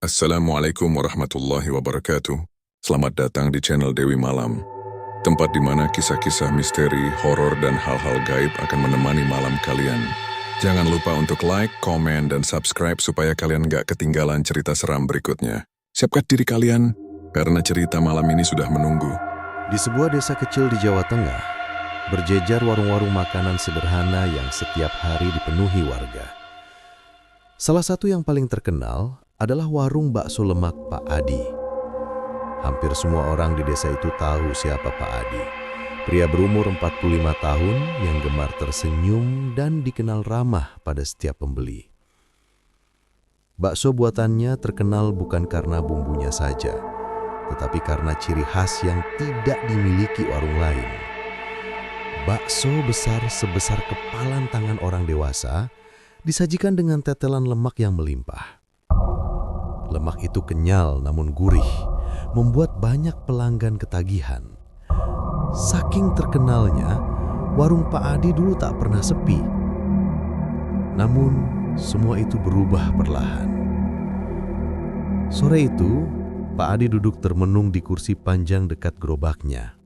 Assalamualaikum warahmatullahi wabarakatuh. Selamat datang di channel Dewi Malam, tempat di mana kisah-kisah misteri, horor, dan hal-hal gaib akan menemani malam kalian. Jangan lupa untuk like, komen, dan subscribe supaya kalian gak ketinggalan cerita seram berikutnya. Siapkan diri kalian, karena cerita malam ini sudah menunggu. Di sebuah desa kecil di Jawa Tengah, berjejer warung-warung makanan sederhana yang setiap hari dipenuhi warga. Salah satu yang paling terkenal adalah warung bakso lemak Pak Adi. Hampir semua orang di desa itu tahu siapa Pak Adi. Pria berumur 45 tahun yang gemar tersenyum dan dikenal ramah pada setiap pembeli. Bakso buatannya terkenal bukan karena bumbunya saja, tetapi karena ciri khas yang tidak dimiliki warung lain. Bakso besar sebesar kepalan tangan orang dewasa disajikan dengan tetelan lemak yang melimpah. Lemak itu kenyal namun gurih, membuat banyak pelanggan ketagihan. Saking terkenalnya, warung Pak Adi dulu tak pernah sepi. Namun, semua itu berubah perlahan. Sore itu, Pak Adi duduk termenung di kursi panjang dekat gerobaknya.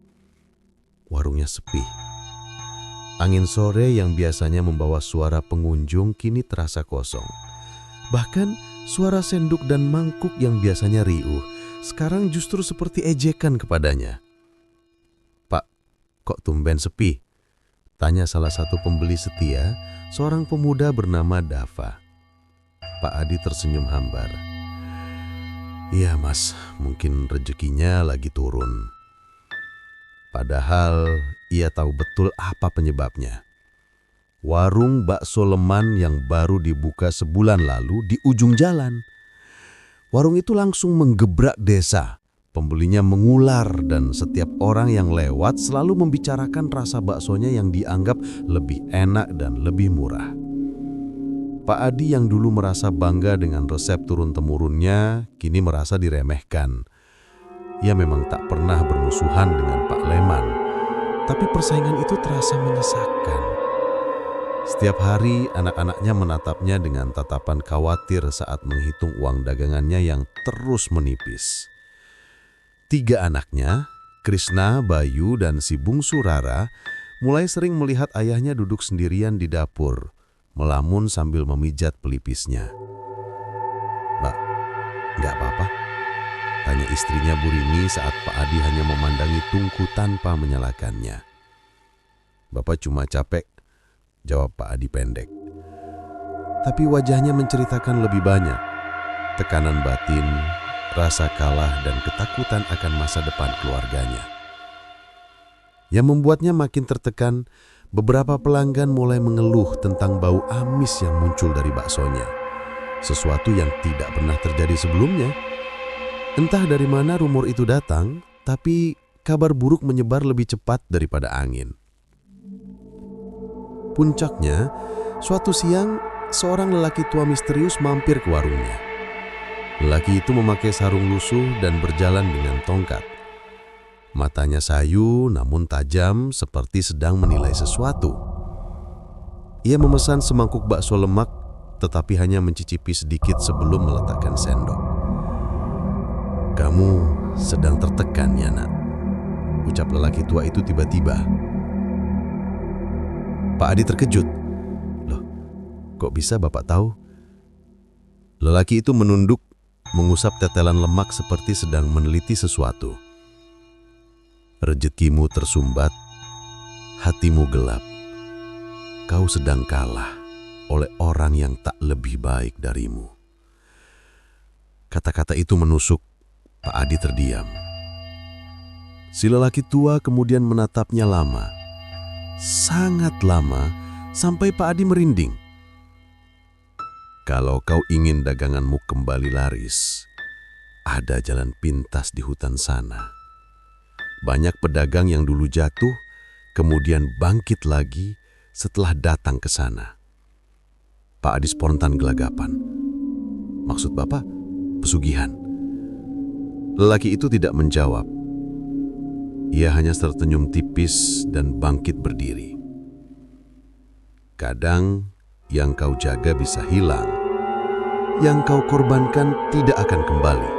Warungnya sepi. Angin sore yang biasanya membawa suara pengunjung kini terasa kosong. Bahkan suara senduk dan mangkuk yang biasanya riuh, sekarang justru seperti ejekan kepadanya. "Pak, kok tumben sepi?" tanya salah satu pembeli setia, seorang pemuda bernama Dava. Pak Adi tersenyum hambar. "Iya mas, mungkin rezekinya lagi turun." Padahal ia tahu betul apa penyebabnya. Warung bakso leman yang baru dibuka sebulan lalu di ujung jalan. Warung itu langsung menggebrak desa. Pembelinya mengular dan setiap orang yang lewat selalu membicarakan rasa baksonya yang dianggap lebih enak dan lebih murah. Pak Adi yang dulu merasa bangga dengan resep turun-temurunnya, kini merasa diremehkan. Ia memang tak pernah bermusuhan dengan Pak Leman, tapi persaingan itu terasa menyesakan. Setiap hari anak-anaknya menatapnya dengan tatapan khawatir saat menghitung uang dagangannya yang terus menipis. 3 anaknya, Krishna, Bayu, dan si bungsu Rara, mulai sering melihat ayahnya duduk sendirian di dapur, melamun sambil memijat pelipisnya. "Mbak, nggak apa-apa?" tanya istrinya Bu Rini saat Pak Adi hanya memandangi tungku tanpa menyalakannya. "Bapak cuma capek," jawab Pak Adi pendek. Tapi wajahnya menceritakan lebih banyak. Tekanan batin, rasa kalah, dan ketakutan akan masa depan keluarganya. Yang membuatnya makin tertekan, beberapa pelanggan mulai mengeluh tentang bau amis yang muncul dari baksonya. Sesuatu yang tidak pernah terjadi sebelumnya. Entah dari mana rumor itu datang, tapi kabar buruk menyebar lebih cepat daripada angin. Puncaknya, suatu siang, seorang lelaki tua misterius mampir ke warungnya. Lelaki itu memakai sarung lusuh dan berjalan dengan tongkat. Matanya sayu namun tajam seperti sedang menilai sesuatu. Ia memesan semangkuk bakso lemak, tetapi hanya mencicipi sedikit sebelum meletakkan sendok. "Kamu sedang tertekan, ya nak?" ucap lelaki tua itu tiba-tiba. Pak Adi terkejut. "Loh, kok bisa Bapak tahu?" Lelaki itu menunduk, mengusap tetelan lemak seperti sedang meneliti sesuatu. "Rezekimu tersumbat, hatimu gelap. Kau sedang kalah oleh orang yang tak lebih baik darimu." Kata-kata itu menusuk. Pak Adi terdiam. Si lelaki tua kemudian menatapnya lama. Sangat lama, sampai Pak Adi merinding. "Kalau kau ingin daganganmu kembali laris, ada jalan pintas di hutan sana. Banyak pedagang yang dulu jatuh, kemudian bangkit lagi setelah datang ke sana." Pak Adi spontan gelagapan. "Maksud Bapak, pesugihan?" Lelaki itu tidak menjawab. Ia hanya tersenyum tipis dan bangkit berdiri. "Kadang yang kau jaga bisa hilang, yang kau korbankan tidak akan kembali.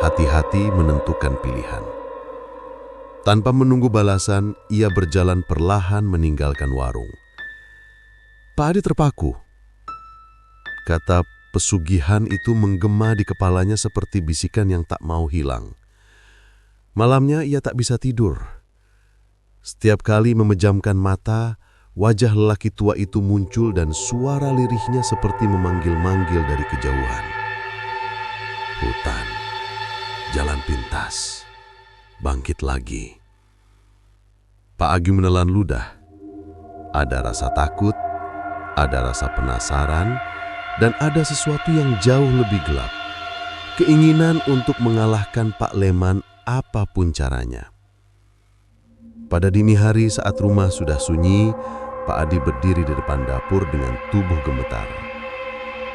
Hati-hati menentukan pilihan. Tanpa menunggu balasan, ia berjalan perlahan meninggalkan warung. Pak Adi terpaku. Kata pesugihan itu menggema di kepalanya seperti bisikan yang tak mau hilang. Malamnya ia tak bisa tidur. Setiap kali memejamkan mata, wajah lelaki tua itu muncul dan suara lirihnya seperti memanggil-manggil dari kejauhan. Hutan, jalan pintas, bangkit lagi. Pak Agi menelan ludah. Ada rasa takut, ada rasa penasaran, dan ada sesuatu yang jauh lebih gelap. Keinginan untuk mengalahkan Pak Leman apapun caranya. Pada dini hari saat rumah sudah sunyi, Pak Adi berdiri di depan dapur dengan tubuh gemetar.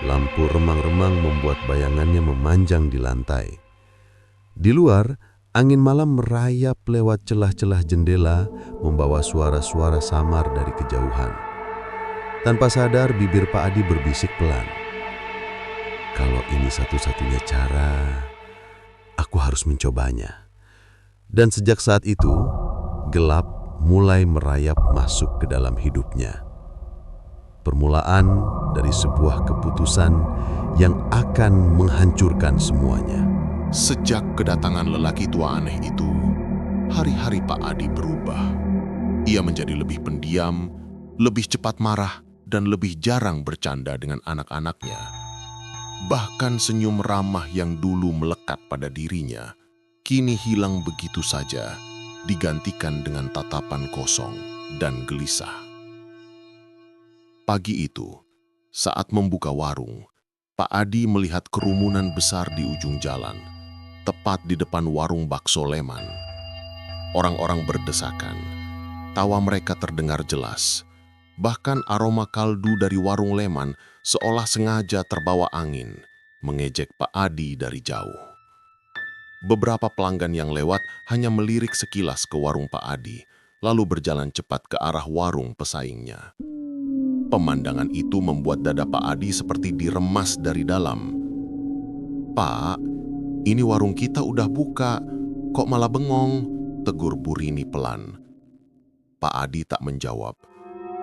Lampu remang-remang membuat bayangannya memanjang di lantai. Di luar, angin malam merayap lewat celah-celah jendela, membawa suara-suara samar dari kejauhan. Tanpa sadar, bibir Pak Adi berbisik pelan. Kalau ini satu-satunya cara, aku harus mencobanya. Dan sejak saat itu, gelap mulai merayap masuk ke dalam hidupnya. Permulaan dari sebuah keputusan yang akan menghancurkan semuanya. Sejak kedatangan lelaki tua aneh itu, hari-hari Pak Adi berubah. Ia menjadi lebih pendiam, lebih cepat marah, dan lebih jarang bercanda dengan anak-anaknya. Bahkan senyum ramah yang dulu melekat pada dirinya, kini hilang begitu saja, digantikan dengan tatapan kosong dan gelisah. Pagi itu, saat membuka warung, Pak Adi melihat kerumunan besar di ujung jalan, tepat di depan warung bakso Leman. Orang-orang berdesakan, tawa mereka terdengar jelas. Bahkan aroma kaldu dari warung Leman seolah sengaja terbawa angin, mengejek Pak Adi dari jauh. Beberapa pelanggan yang lewat hanya melirik sekilas ke warung Pak Adi, lalu berjalan cepat ke arah warung pesaingnya. Pemandangan itu membuat dada Pak Adi seperti diremas dari dalam. "Pak, ini warung kita udah buka, kok malah bengong?" tegur Bu Rini pelan. Pak Adi tak menjawab.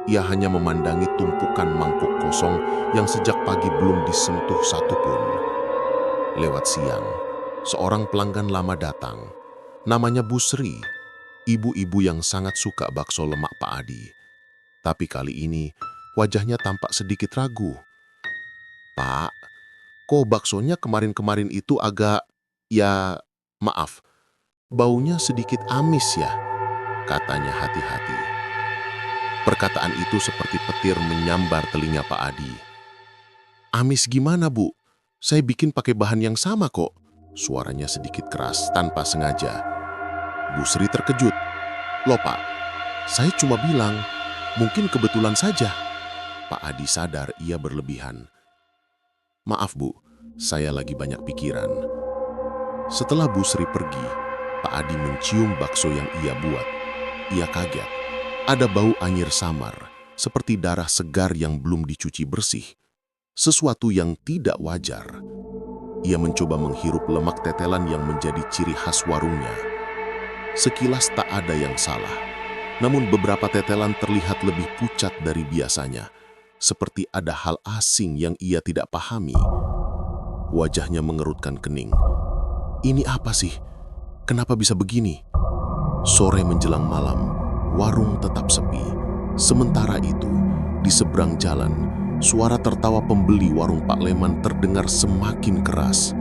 Ia hanya memandangi tumpukan mangkuk kosong yang sejak pagi belum disentuh satupun. Lewat siang, seorang pelanggan lama datang. Namanya Bu Sri, ibu-ibu yang sangat suka bakso lemak Pak Adi. Tapi kali ini, wajahnya tampak sedikit ragu. "Pak, kok baksonya kemarin-kemarin itu agak, maaf, baunya sedikit amis ya?" katanya hati-hati. Perkataan itu seperti petir menyambar telinga Pak Adi. "Amis gimana, Bu? Saya bikin pakai bahan yang sama kok." Suaranya sedikit keras tanpa sengaja. Bu Sri terkejut. "Loh Pak, saya cuma bilang, mungkin kebetulan saja." Pak Adi sadar ia berlebihan. "Maaf Bu, saya lagi banyak pikiran." Setelah Bu Sri pergi, Pak Adi mencium bakso yang ia buat. Ia kaget. Ada bau anyir samar, seperti darah segar yang belum dicuci bersih. Sesuatu yang tidak wajar. Ia mencoba menghirup lemak tetelan yang menjadi ciri khas warungnya. Sekilas tak ada yang salah, namun beberapa tetelan terlihat lebih pucat dari biasanya, seperti ada hal asing yang ia tidak pahami. Wajahnya mengerutkan kening. "Ini apa sih? Kenapa bisa begini?" Sore menjelang malam, warung tetap sepi. Sementara itu, di seberang jalan, suara tertawa pembeli warung Pak Leman terdengar semakin keras.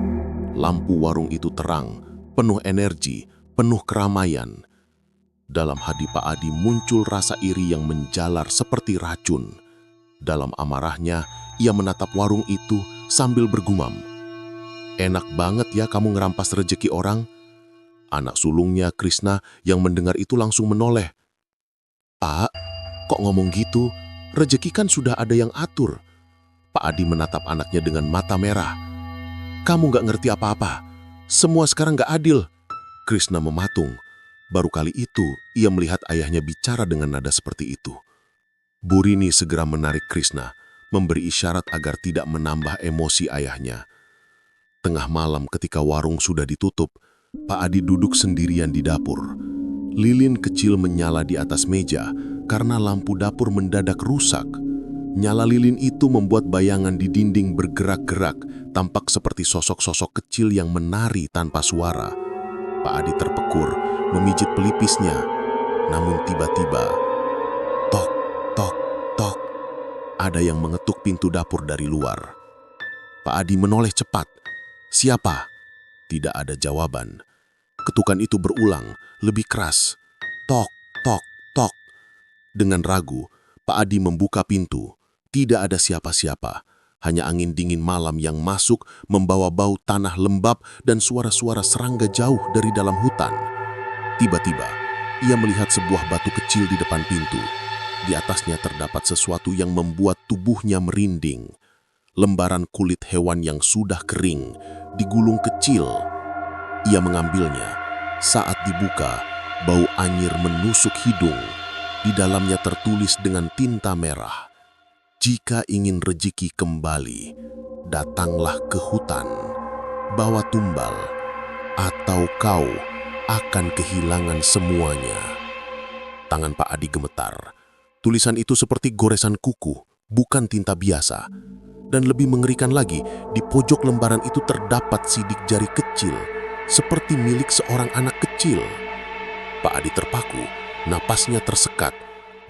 Lampu warung itu terang, penuh energi, penuh keramaian. Dalam hati Pak Adi muncul rasa iri yang menjalar seperti racun. Dalam amarahnya, ia menatap warung itu sambil bergumam. "Enak banget ya kamu ngerampas rejeki orang." Anak sulungnya, Krishna, yang mendengar itu langsung menoleh. "Pak, kok ngomong gitu? Rejeki kan sudah ada yang atur." Pak Adi menatap anaknya dengan mata merah. "Kamu gak ngerti apa-apa. Semua sekarang gak adil." Krishna mematung. Baru kali itu, ia melihat ayahnya bicara dengan nada seperti itu. Bu Rini segera menarik Krishna, memberi isyarat agar tidak menambah emosi ayahnya. Tengah malam ketika warung sudah ditutup, Pak Adi duduk sendirian di dapur. Lilin kecil menyala di atas meja karena lampu dapur mendadak rusak. Nyala lilin itu membuat bayangan di dinding bergerak-gerak, tampak seperti sosok-sosok kecil yang menari tanpa suara. Pak Adi terpekur, memijit pelipisnya. Namun tiba-tiba, tok, tok, tok, ada yang mengetuk pintu dapur dari luar. Pak Adi menoleh cepat. Siapa? Tidak ada jawaban. Ketukan itu berulang, lebih keras. Tok, tok, tok. Dengan ragu, Pak Adi membuka pintu. Tidak ada siapa-siapa. Hanya angin dingin malam yang masuk membawa bau tanah lembab dan suara-suara serangga jauh dari dalam hutan. Tiba-tiba, ia melihat sebuah batu kecil di depan pintu. Di atasnya terdapat sesuatu yang membuat tubuhnya merinding. Lembaran kulit hewan yang sudah kering, digulung kecil. Ia mengambilnya. Saat dibuka, bau anyir menusuk hidung. Di dalamnya tertulis dengan tinta merah, "Jika ingin rejeki kembali, datanglah ke hutan, bawa tumbal, atau kau akan kehilangan semuanya." Tangan Pak Adi gemetar. Tulisan itu seperti goresan kuku, bukan tinta biasa. Dan lebih mengerikan lagi, di pojok lembaran itu terdapat sidik jari kecil, seperti milik seorang anak kecil. Pak Adi terpaku, napasnya tersekat.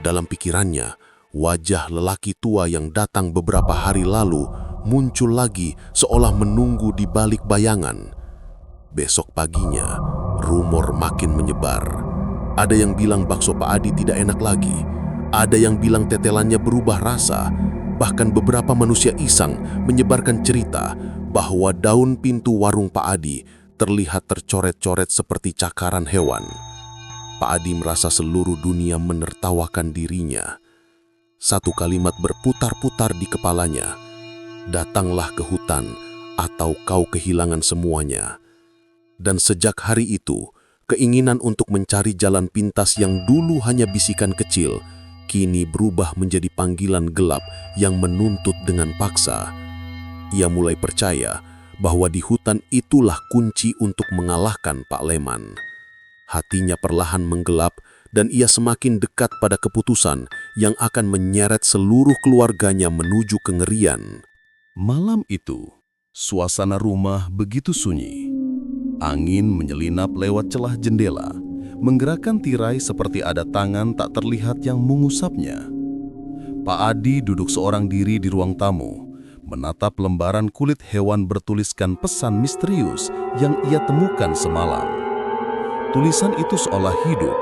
Dalam pikirannya, wajah lelaki tua yang datang beberapa hari lalu muncul lagi seolah menunggu di balik bayangan. Besok paginya, rumor makin menyebar. Ada yang bilang bakso Pak Adi tidak enak lagi. Ada yang bilang tetelannya berubah rasa. Bahkan beberapa manusia iseng menyebarkan cerita bahwa daun pintu warung Pak Adi terlihat tercoret-coret seperti cakaran hewan. Pak Adi merasa seluruh dunia menertawakan dirinya. Satu kalimat berputar-putar di kepalanya. Datanglah ke hutan atau kau kehilangan semuanya. Dan sejak hari itu, keinginan untuk mencari jalan pintas yang dulu hanya bisikan kecil, kini berubah menjadi panggilan gelap yang menuntut dengan paksa. Ia mulai percaya bahwa di hutan itulah kunci untuk mengalahkan Pak Leman. Hatinya perlahan menggelap dan ia semakin dekat pada keputusan yang akan menyeret seluruh keluarganya menuju kengerian. Malam itu, suasana rumah begitu sunyi. Angin menyelinap lewat celah jendela, menggerakkan tirai seperti ada tangan tak terlihat yang mengusapnya. Pak Adi duduk seorang diri di ruang tamu, menatap lembaran kulit hewan bertuliskan pesan misterius yang ia temukan semalam. Tulisan itu seolah hidup.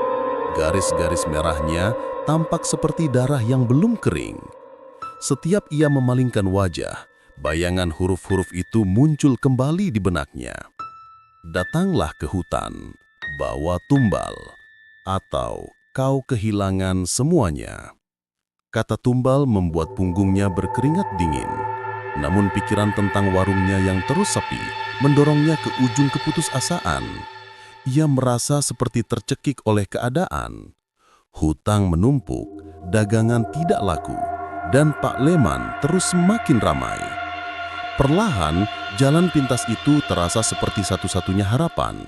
Garis-garis merahnya tampak seperti darah yang belum kering. Setiap ia memalingkan wajah, bayangan huruf-huruf itu muncul kembali di benaknya. Datanglah ke hutan, bawa tumbal, atau kau kehilangan semuanya. Kata tumbal membuat punggungnya berkeringat dingin. Namun pikiran tentang warungnya yang terus sepi mendorongnya ke ujung keputusasaan. Ia merasa seperti tercekik oleh keadaan. Hutang menumpuk, dagangan tidak laku, dan Pak Leman terus semakin ramai. Perlahan, jalan pintas itu terasa seperti satu-satunya harapan.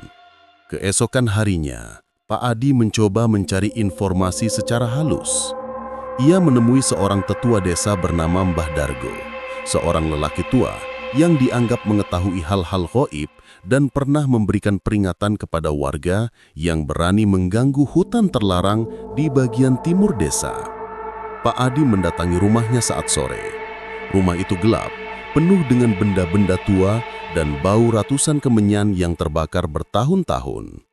Keesokan harinya, Pak Adi mencoba mencari informasi secara halus. Ia menemui seorang tetua desa bernama Mbah Dargo, seorang lelaki tua yang dianggap mengetahui hal-hal gaib dan pernah memberikan peringatan kepada warga yang berani mengganggu hutan terlarang di bagian timur desa. Pak Adi mendatangi rumahnya saat sore. Rumah itu gelap, penuh dengan benda-benda tua dan bau ratusan kemenyan yang terbakar bertahun-tahun.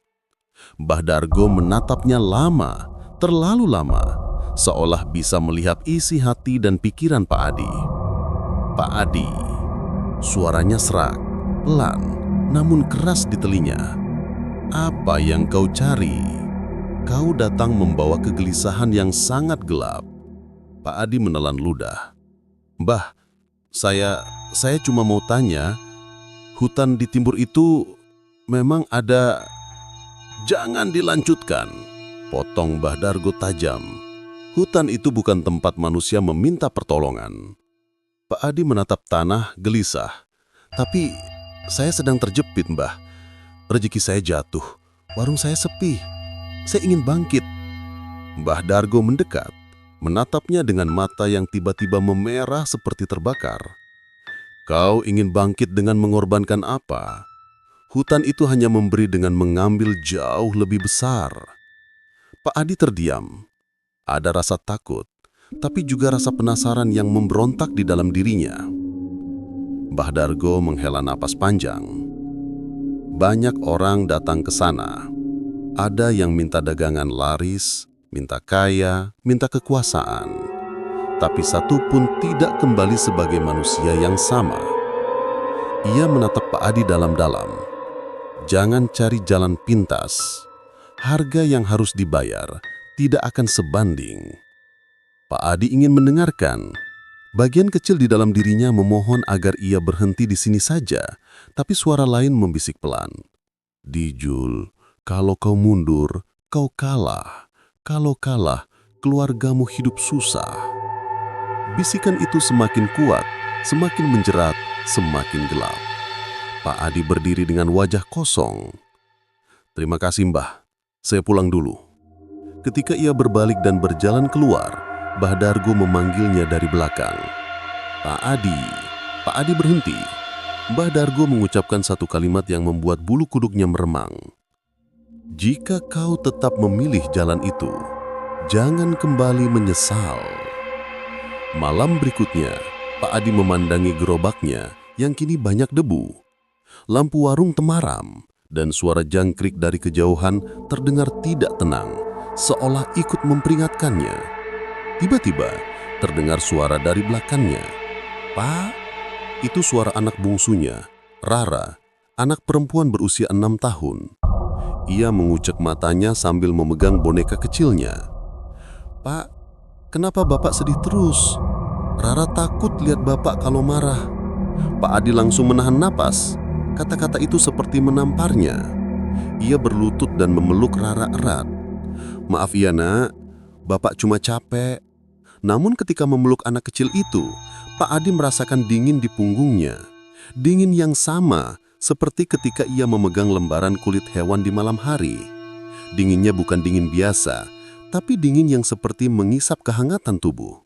Mbah Dargo menatapnya lama, terlalu lama, seolah bisa melihat isi hati dan pikiran Pak Adi. Pak Adi, suaranya serak, pelan, namun keras di telinga. Apa yang kau cari? Kau datang membawa kegelisahan yang sangat gelap. Pak Adi menelan ludah. Mbah, saya cuma mau tanya, hutan di timur itu memang ada... Jangan dilanjutkan, potong Mbah Dargo tajam. Hutan itu bukan tempat manusia meminta pertolongan. Pak Adi menatap tanah gelisah. Tapi saya sedang terjepit, Mbah. Rezeki saya jatuh, warung saya sepi. Saya ingin bangkit. Mbah Dargo mendekat, menatapnya dengan mata yang tiba-tiba memerah seperti terbakar. Kau ingin bangkit dengan mengorbankan apa? Hutan itu hanya memberi dengan mengambil jauh lebih besar. Pak Adi terdiam. Ada rasa takut, tapi juga rasa penasaran yang memberontak di dalam dirinya. Mbah Dargo menghela napas panjang. Banyak orang datang ke sana. Ada yang minta dagangan laris, minta kaya, minta kekuasaan. Tapi satu pun tidak kembali sebagai manusia yang sama. Ia menatap Pak Adi dalam-dalam. Jangan cari jalan pintas. Harga yang harus dibayar tidak akan sebanding. Pak Adi ingin mendengarkan. Bagian kecil di dalam dirinya memohon agar ia berhenti di sini saja, tapi suara lain membisik pelan. Dijul, kalau kau mundur, kau kalah. Kalau kalah, keluargamu hidup susah. Bisikan itu semakin kuat, semakin menjerat, semakin gelap. Pak Adi berdiri dengan wajah kosong. Terima kasih, Mbah. Saya pulang dulu. Ketika ia berbalik dan berjalan keluar, Mbah Dargo memanggilnya dari belakang. Pak Adi berhenti. Mbah Dargo mengucapkan satu kalimat yang membuat bulu kuduknya meremang. Jika kau tetap memilih jalan itu, jangan kembali menyesal. Malam berikutnya, Pak Adi memandangi gerobaknya yang kini banyak debu. Lampu warung temaram dan suara jangkrik dari kejauhan terdengar tidak tenang, seolah ikut memperingatkannya. Tiba-tiba terdengar suara dari belakangnya. Pak, itu suara anak bungsunya, Rara, anak perempuan berusia 6 tahun. Ia mengucek matanya sambil memegang boneka kecilnya. Pak, kenapa Bapak sedih terus? Rara takut lihat Bapak kalau marah. Pak Adi langsung menahan napas. Kata-kata itu seperti menamparnya. Ia berlutut dan memeluk Rara erat. Maaf ya nak, Bapak cuma capek. Namun ketika memeluk anak kecil itu, Pak Adi merasakan dingin di punggungnya. Dingin yang sama seperti ketika ia memegang lembaran kulit hewan di malam hari. Dinginnya bukan dingin biasa, tapi dingin yang seperti mengisap kehangatan tubuh.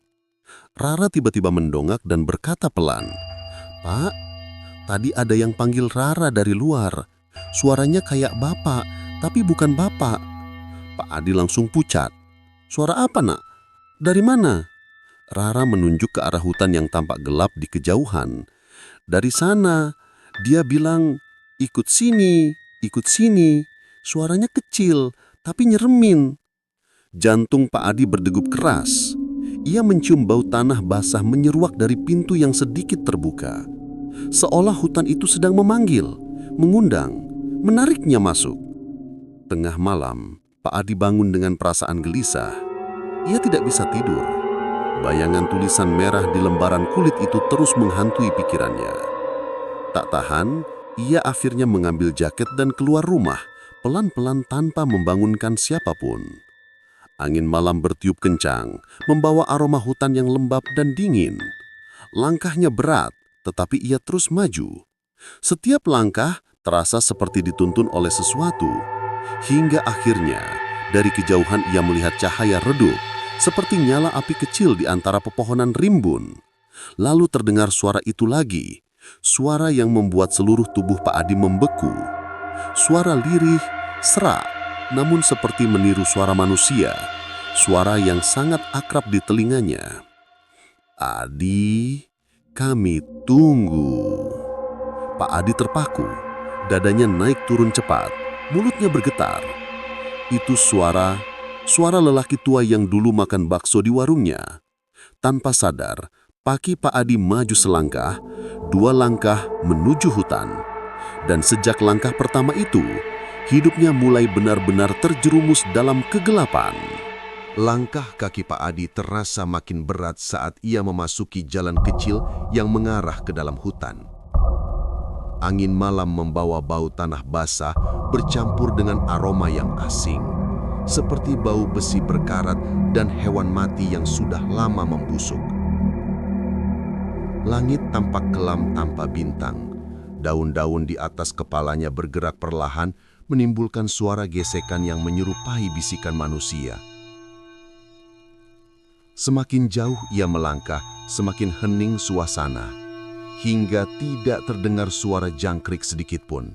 Rara tiba-tiba mendongak dan berkata pelan, Pak, tadi ada yang panggil Rara dari luar. Suaranya kayak Bapak, tapi bukan Bapak. Pak Adi langsung pucat. Suara apa nak? Dari mana? Rara menunjuk ke arah hutan yang tampak gelap di kejauhan. Dari sana. Dia bilang, ikut sini, ikut sini. Suaranya kecil, tapi nyeremin. Jantung Pak Adi berdegup keras. Ia mencium bau tanah basah menyeruak dari pintu yang sedikit terbuka. Seolah hutan itu sedang memanggil, mengundang, menariknya masuk. Tengah malam, Pak Adi bangun dengan perasaan gelisah. Ia tidak bisa tidur. Bayangan tulisan merah di lembaran kulit itu terus menghantui pikirannya. Tak tahan, ia akhirnya mengambil jaket dan keluar rumah, pelan-pelan tanpa membangunkan siapapun. Angin malam bertiup kencang, membawa aroma hutan yang lembab dan dingin. Langkahnya berat, tetapi ia terus maju. Setiap langkah terasa seperti dituntun oleh sesuatu. Hingga akhirnya, dari kejauhan ia melihat cahaya redup, seperti nyala api kecil di antara pepohonan rimbun. Lalu terdengar suara itu lagi, suara yang membuat seluruh tubuh Pak Adi membeku. Suara lirih, serak, namun seperti meniru suara manusia, suara yang sangat akrab di telinganya. Adi, kami tunggu. Pak Adi terpaku, dadanya naik turun cepat, mulutnya bergetar. Itu suara lelaki tua yang dulu makan bakso di warungnya. Tanpa sadar, kaki Pak Adi maju selangkah, 2 langkah menuju hutan. Dan sejak langkah pertama itu, hidupnya mulai benar-benar terjerumus dalam kegelapan. Langkah kaki Pak Adi terasa makin berat saat ia memasuki jalan kecil yang mengarah ke dalam hutan. Angin malam membawa bau tanah basah bercampur dengan aroma yang asing, seperti bau besi berkarat dan hewan mati yang sudah lama membusuk. Langit tampak kelam tanpa bintang. Daun-daun di atas kepalanya bergerak perlahan, menimbulkan suara gesekan yang menyerupai bisikan manusia. Semakin jauh ia melangkah, semakin hening suasana, hingga tidak terdengar suara jangkrik sedikitpun.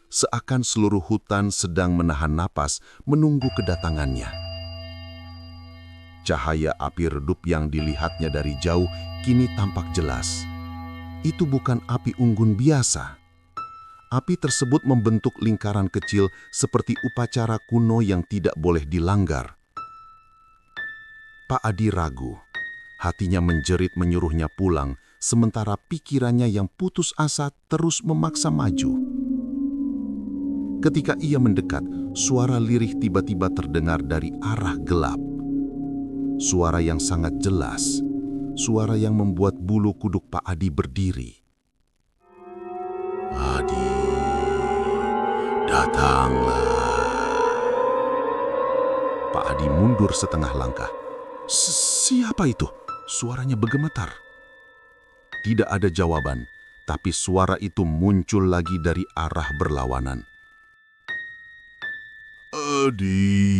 Seakan seluruh hutan sedang menahan napas menunggu kedatangannya. Cahaya api redup yang dilihatnya dari jauh kini tampak jelas. Itu bukan api unggun biasa. Api tersebut membentuk lingkaran kecil seperti upacara kuno yang tidak boleh dilanggar. Pak Adi ragu. Hatinya menjerit menyuruhnya pulang, sementara pikirannya yang putus asa terus memaksa maju. Ketika ia mendekat, suara lirih tiba-tiba terdengar dari arah gelap. Suara yang sangat jelas, suara yang membuat bulu kuduk Pak Adi berdiri. Adi, datanglah. Pak Adi mundur setengah langkah. Siapa itu? Suaranya bergemetar. Tidak ada jawaban, tapi suara itu muncul lagi dari arah berlawanan. Adi,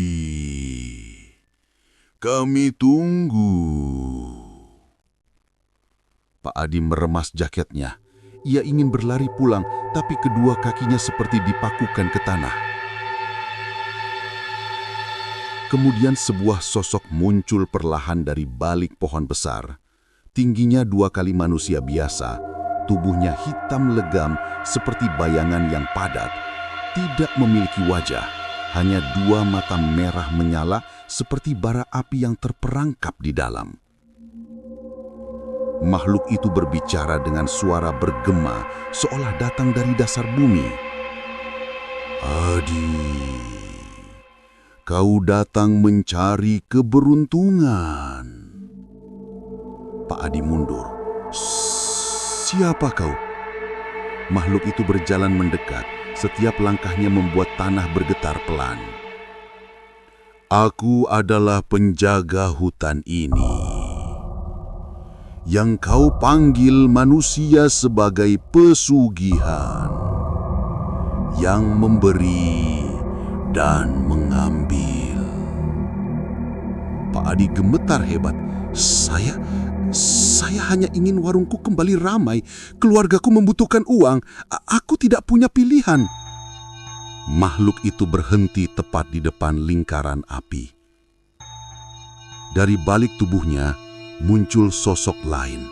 kami tunggu. Pak Adi meremas jaketnya. Ia ingin berlari pulang, tapi kedua kakinya seperti dipakukan ke tanah. Kemudian sebuah sosok muncul perlahan dari balik pohon besar. Tingginya 2 kali manusia biasa, tubuhnya hitam legam seperti bayangan yang padat. Tidak memiliki wajah, hanya 2 mata merah menyala seperti bara api yang terperangkap di dalam. Makhluk itu berbicara dengan suara bergema, seolah datang dari dasar bumi. Adi, kau datang mencari keberuntungan. Pak Adi mundur. Siapa kau? Makhluk itu berjalan mendekat. Setiap langkahnya membuat tanah bergetar pelan. Aku adalah penjaga hutan ini. Yang kau panggil manusia sebagai pesugihan. Yang memberi dan mengambil. Pak Adi gemetar hebat. Saya hanya ingin warungku kembali ramai. Keluargaku membutuhkan uang. Aku tidak punya pilihan. Makhluk itu berhenti tepat di depan lingkaran api. Dari balik tubuhnya muncul sosok lain.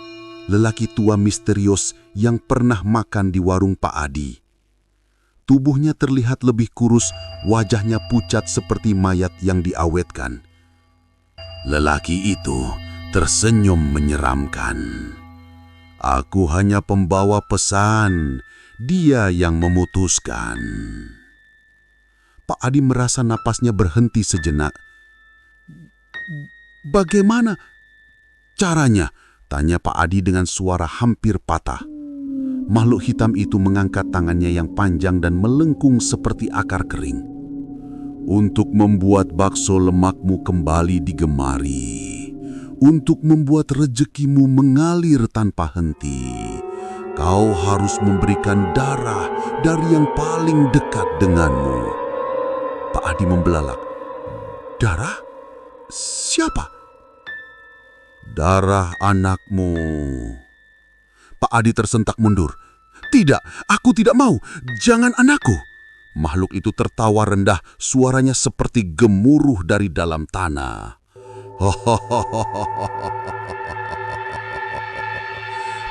Lelaki tua misterius yang pernah makan di warung Pak Adi. Tubuhnya terlihat lebih kurus, wajahnya pucat seperti mayat yang diawetkan. Lelaki itu tersenyum menyeramkan. Aku hanya pembawa pesan, dia yang memutuskan. Pak Adi merasa napasnya berhenti sejenak. Bagaimana caranya? Tanya Pak Adi dengan suara hampir patah. Makhluk hitam itu mengangkat tangannya yang panjang dan melengkung seperti akar kering. Untuk membuat bakso lemakmu kembali digemari. Untuk membuat rezekimu mengalir tanpa henti. Kau harus memberikan darah dari yang paling dekat denganmu. Pak Adi membelalak. Darah? Siapa? Darah anakmu. Pak Adi tersentak mundur. Tidak, aku tidak mau. Jangan anakku. Makhluk itu tertawa rendah, suaranya seperti gemuruh dari dalam tanah.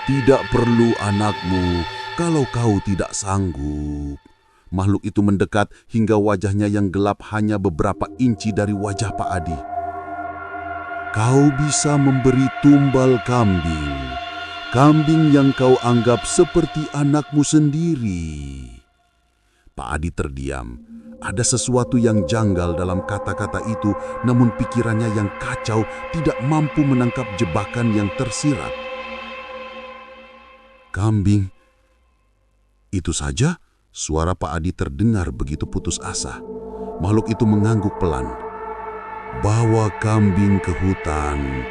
Tidak perlu anakmu kalau kau tidak sanggup. Makhluk itu mendekat hingga wajahnya yang gelap hanya beberapa inci dari wajah Pak Adi. Kau bisa memberi tumbal kambing. Kambing yang kau anggap seperti anakmu sendiri. Pak Adi terdiam. Ada sesuatu yang janggal dalam kata-kata itu, namun pikirannya yang kacau tidak mampu menangkap jebakan yang tersirat. Kambing. Itu saja? Suara Pak Adi terdengar begitu putus asa. Makhluk itu mengangguk pelan. Bawa kambing ke hutan,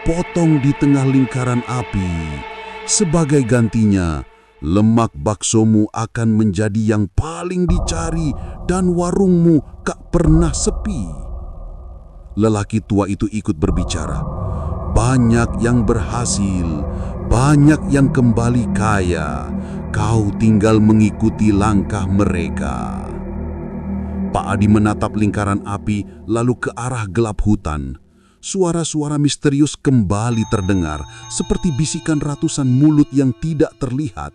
potong di tengah lingkaran api. Sebagai gantinya, lemak baksomu akan menjadi yang paling dicari dan warungmu tak pernah sepi. Lelaki tua itu ikut berbicara. Banyak yang berhasil, banyak yang kembali kaya. Kau tinggal mengikuti langkah mereka. Pak Adi menatap lingkaran api lalu ke arah gelap hutan. Suara-suara misterius kembali terdengar seperti bisikan ratusan mulut yang tidak terlihat.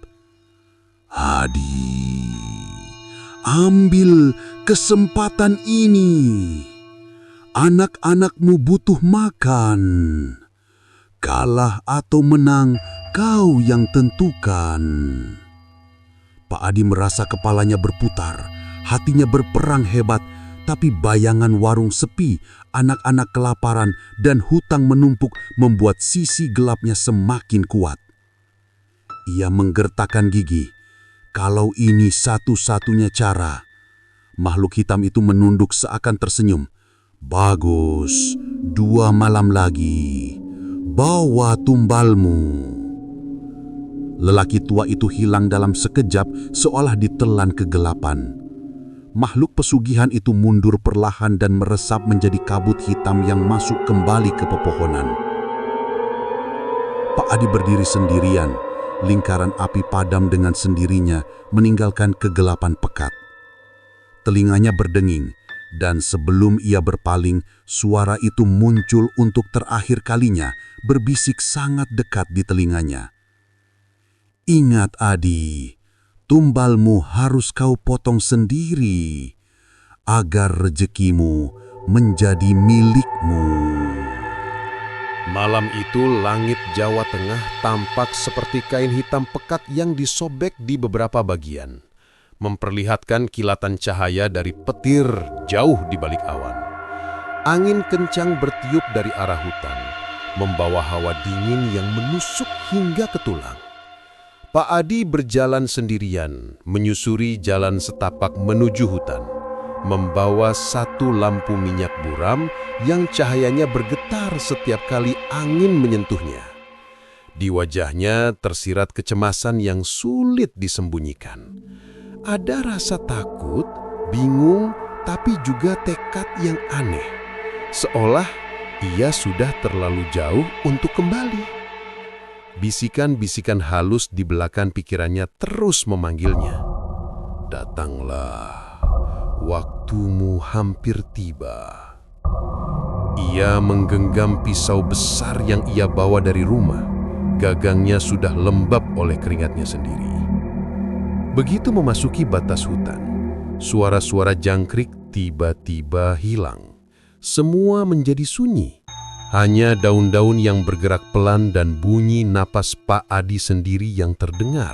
Adi, ambil kesempatan ini. Anak-anakmu butuh makan. Kalah atau menang, kau yang tentukan. Pak Adi merasa kepalanya berputar, hatinya berperang hebat, tapi bayangan warung sepi, anak-anak kelaparan, dan hutang menumpuk membuat sisi gelapnya semakin kuat. Ia menggertakkan gigi. Kalau ini satu-satunya cara. Makhluk hitam itu menunduk seakan tersenyum. Bagus, 2 malam lagi. Bawa tumbalmu. Lelaki tua itu hilang dalam sekejap seolah ditelan kegelapan. Makhluk pesugihan itu mundur perlahan dan meresap menjadi kabut hitam yang masuk kembali ke pepohonan. Pak Adi berdiri sendirian. Lingkaran api padam dengan sendirinya meninggalkan kegelapan pekat. Telinganya berdenging, dan sebelum ia berpaling, suara itu muncul untuk terakhir kalinya, berbisik sangat dekat di telinganya. Ingat Adi, tumbalmu harus kau potong sendiri, agar rezekimu menjadi milikmu. Malam itu langit Jawa Tengah tampak seperti kain hitam pekat yang disobek di beberapa bagian, memperlihatkan kilatan cahaya dari petir jauh di balik awan. Angin kencang bertiup dari arah hutan, membawa hawa dingin yang menusuk hingga ke tulang. Pak Adi berjalan sendirian, menyusuri jalan setapak menuju hutan, membawa satu lampu minyak buram yang cahayanya bergetar setiap kali angin menyentuhnya. Di wajahnya tersirat kecemasan yang sulit disembunyikan. Ada rasa takut, bingung, tapi juga tekad yang aneh. Seolah ia sudah terlalu jauh untuk kembali. Bisikan-bisikan halus di belakang pikirannya terus memanggilnya. Datanglah, waktumu hampir tiba. Ia menggenggam pisau besar yang ia bawa dari rumah. Gagangnya sudah lembab oleh keringatnya sendiri. Begitu memasuki batas hutan, suara-suara jangkrik tiba-tiba hilang. Semua menjadi sunyi. Hanya daun-daun yang bergerak pelan dan bunyi napas Pak Adi sendiri yang terdengar.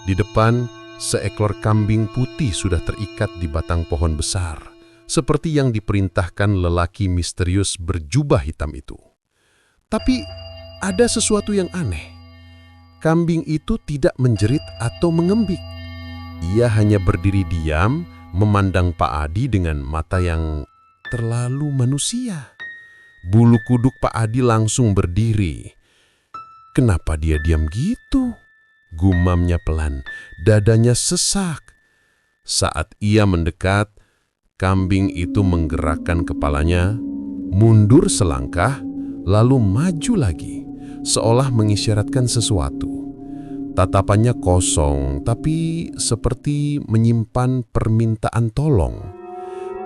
Di depan, seekor kambing putih sudah terikat di batang pohon besar, seperti yang diperintahkan lelaki misterius berjubah hitam itu. Tapi ada sesuatu yang aneh. Kambing itu tidak menjerit atau mengembik. Ia hanya berdiri diam, memandang Pak Adi dengan mata yang terlalu manusia. Bulu kuduk Pak Adi langsung berdiri. Kenapa dia diam gitu? Gumamnya pelan, dadanya sesak. Saat ia mendekat, kambing itu menggerakkan kepalanya, mundur selangkah, lalu maju lagi, seolah mengisyaratkan sesuatu. Tatapannya kosong, tapi seperti menyimpan permintaan tolong.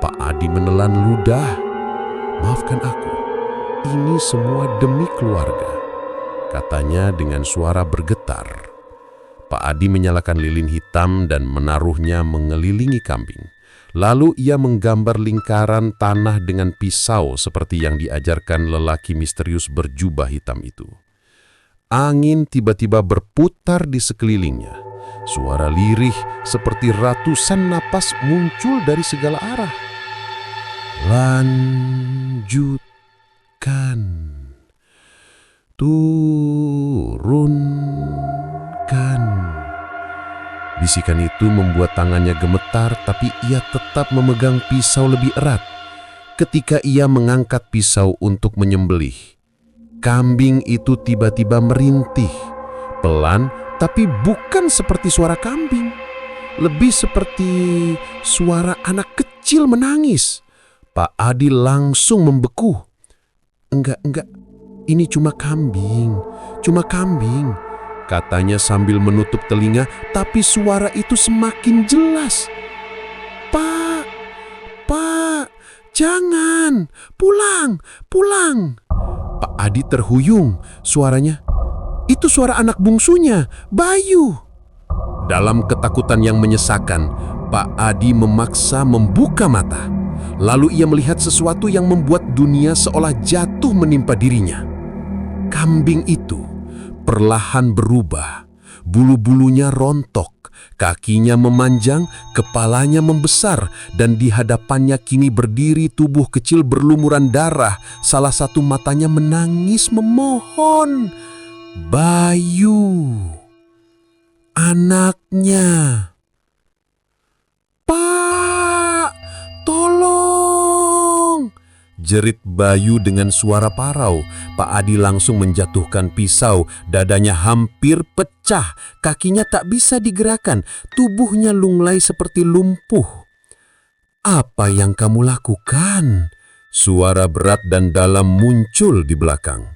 Pak Adi menelan ludah. Maafkan aku, ini semua demi keluarga, katanya dengan suara bergetar. Pak Adi menyalakan lilin hitam dan menaruhnya mengelilingi kambing. Lalu ia menggambar lingkaran tanah dengan pisau seperti yang diajarkan lelaki misterius berjubah hitam itu. Angin tiba-tiba berputar di sekelilingnya. Suara lirih seperti ratusan napas muncul dari segala arah. Lanjutkan. Turunkan. Bisikan itu membuat tangannya gemetar, tapi ia tetap memegang pisau lebih erat. Ketika ia mengangkat pisau untuk menyembelih, kambing itu tiba-tiba merintih. Pelan, tapi bukan seperti suara kambing. Lebih seperti suara anak kecil menangis. Pak Adi langsung membeku. Enggak, ini cuma kambing, katanya sambil menutup telinga, tapi suara itu semakin jelas. Pak, jangan, pulang. Pak Adi terhuyung, suaranya. Itu suara anak bungsunya, Bayu. Dalam ketakutan yang menyesakan, Pak Adi memaksa membuka mata. Lalu ia melihat sesuatu yang membuat dunia seolah jatuh menimpa dirinya. Kambing itu perlahan berubah. Bulu-bulunya rontok, kakinya memanjang, kepalanya membesar, dan di hadapannya kini berdiri tubuh kecil berlumuran darah. Salah satu matanya menangis memohon. Bayu, anaknya. Pak, tolong! Jerit Bayu dengan suara parau. Pak Adi langsung menjatuhkan pisau. Dadanya hampir pecah. Kakinya tak bisa digerakkan. Tubuhnya lunglai seperti lumpuh. Apa yang kamu lakukan? Suara berat dan dalam muncul di belakang.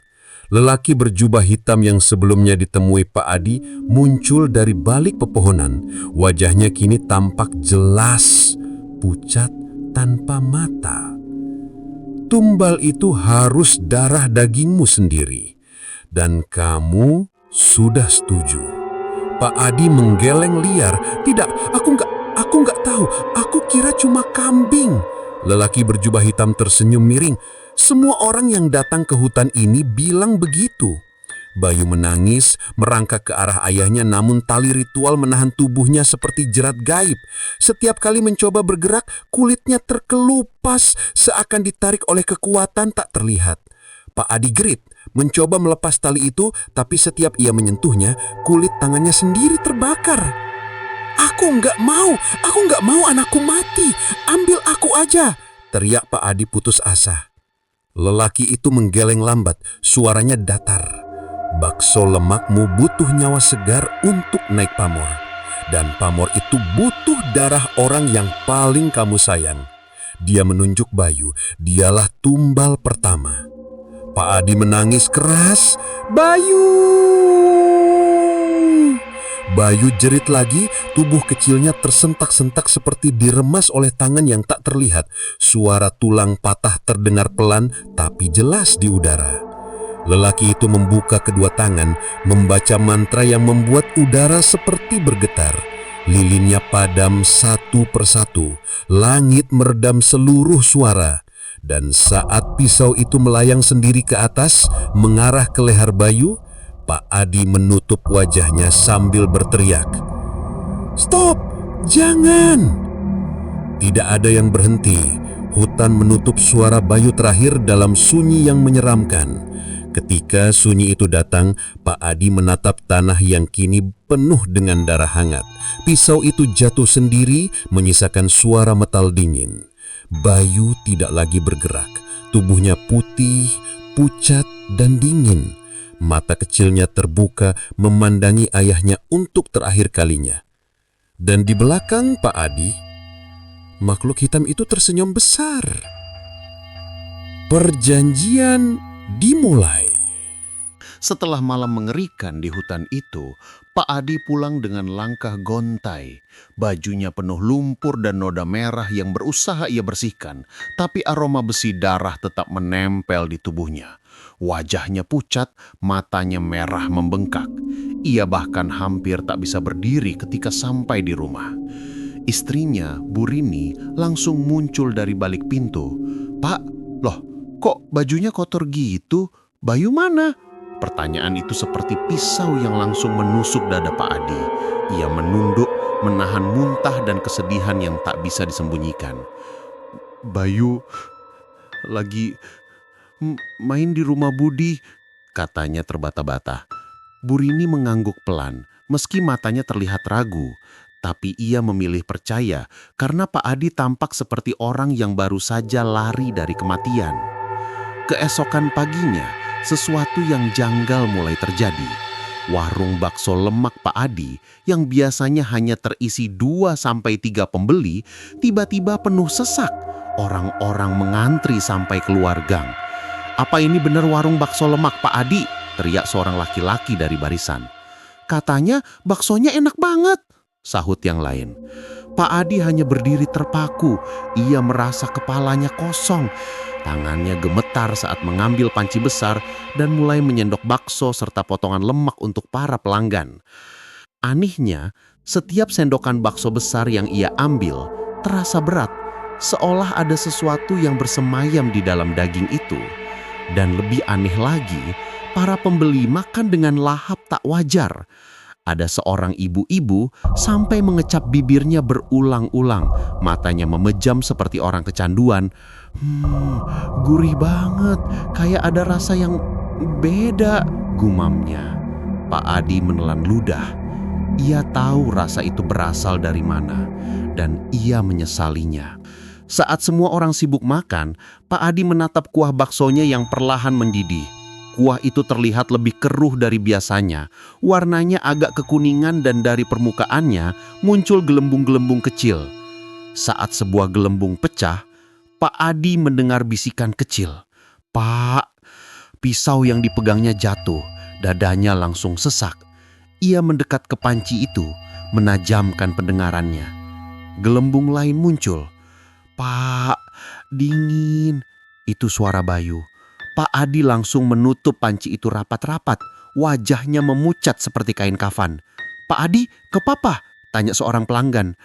Lelaki berjubah hitam yang sebelumnya ditemui Pak Adi muncul dari balik pepohonan. Wajahnya kini tampak jelas, pucat tanpa mata. Tumbal itu harus darah dagingmu sendiri. Dan kamu sudah setuju. Pak Adi menggeleng liar. Tidak, aku nggak tahu. Aku kira cuma kambing. Lelaki berjubah hitam tersenyum miring. Semua orang yang datang ke hutan ini bilang begitu. Bayu menangis, merangkak ke arah ayahnya, namun tali ritual menahan tubuhnya seperti jerat gaib. Setiap kali mencoba bergerak, kulitnya terkelupas seakan ditarik oleh kekuatan tak terlihat. Pak Adi gerit, mencoba melepas tali itu, tapi setiap ia menyentuhnya, kulit tangannya sendiri terbakar. Aku nggak mau anakku mati. Ambil aku aja, teriak Pak Adi putus asa. Lelaki itu menggeleng lambat, suaranya datar. Bakso lemakmu butuh nyawa segar untuk naik pamor. Dan pamor itu butuh darah orang yang paling kamu sayang. Dia menunjuk Bayu, dialah tumbal pertama. Pak Adi menangis keras, Bayu! Bayu jerit lagi, tubuh kecilnya tersentak-sentak seperti diremas oleh tangan yang tak terlihat. Suara tulang patah terdengar pelan tapi jelas di udara. Lelaki itu membuka kedua tangan, membaca mantra yang membuat udara seperti bergetar. Lilinnya padam satu persatu, langit meredam seluruh suara. Dan saat pisau itu melayang sendiri ke atas, mengarah ke leher Bayu, Pak Adi menutup wajahnya sambil berteriak, "Stop! Jangan!" Tidak ada yang berhenti. Hutan menutup suara Bayu terakhir dalam sunyi yang menyeramkan. Ketika sunyi itu datang, Pak Adi menatap tanah yang kini penuh dengan darah hangat. Pisau itu jatuh sendiri, menyisakan suara metal dingin. Bayu tidak lagi bergerak. Tubuhnya putih, pucat, dan dingin. Mata kecilnya terbuka memandangi ayahnya untuk terakhir kalinya. Dan di belakang Pak Adi, makhluk hitam itu tersenyum besar. Perjanjian dimulai. Setelah malam mengerikan di hutan itu, Pak Adi pulang dengan langkah gontai. Bajunya penuh lumpur dan noda merah yang berusaha ia bersihkan, tapi aroma besi darah tetap menempel di tubuhnya. Wajahnya pucat, matanya merah membengkak. Ia bahkan hampir tak bisa berdiri ketika sampai di rumah. Istrinya, Bu Rini, langsung muncul dari balik pintu. "Pak, loh, kok bajunya kotor gitu? Bayu mana?" Pertanyaan itu seperti pisau yang langsung menusuk dada Pak Adi. Ia menunduk, menahan muntah dan kesedihan yang tak bisa disembunyikan. "Bayu lagi main di rumah Budi," katanya terbata-bata. Bu Rini mengangguk pelan, meski matanya terlihat ragu. Tapi ia memilih percaya karena Pak Adi tampak seperti orang yang baru saja lari dari kematian. Keesokan paginya, sesuatu yang janggal mulai terjadi. Warung bakso lemak Pak Adi yang biasanya hanya terisi 2-3 pembeli, tiba-tiba penuh sesak. Orang-orang mengantri sampai keluar gang. "Apa ini benar warung bakso lemak Pak Adi?" teriak seorang laki-laki dari barisan. "Katanya baksonya enak banget," sahut yang lain. Pak Adi hanya berdiri terpaku. Ia merasa kepalanya kosong. Tangannya gemetar saat mengambil panci besar dan mulai menyendok bakso serta potongan lemak untuk para pelanggan. Anehnya, setiap sendokan bakso besar yang ia ambil terasa berat, seolah ada sesuatu yang bersemayam di dalam daging itu. Dan lebih aneh lagi, para pembeli makan dengan lahap tak wajar. Ada seorang ibu-ibu sampai mengecap bibirnya berulang-ulang, matanya memejam seperti orang kecanduan. Gurih banget, kayak ada rasa yang beda," gumamnya. Pak Adi menelan ludah. Ia tahu rasa itu berasal dari mana, dan ia menyesalinya. Saat semua orang sibuk makan, Pak Adi menatap kuah baksonya yang perlahan mendidih. Kuah itu terlihat lebih keruh dari biasanya. Warnanya agak kekuningan dan dari permukaannya muncul gelembung-gelembung kecil. Saat sebuah gelembung pecah, Pak Adi mendengar bisikan kecil. "Pak!" Pisau yang dipegangnya jatuh, dadanya langsung sesak. Ia mendekat ke panci itu, menajamkan pendengarannya. Gelembung lain muncul. "Pak, dingin." Itu suara Bayu. Pak Adi langsung menutup panci itu rapat-rapat. Wajahnya memucat seperti kain kafan. "Pak Adi, ke papa?" tanya seorang pelanggan.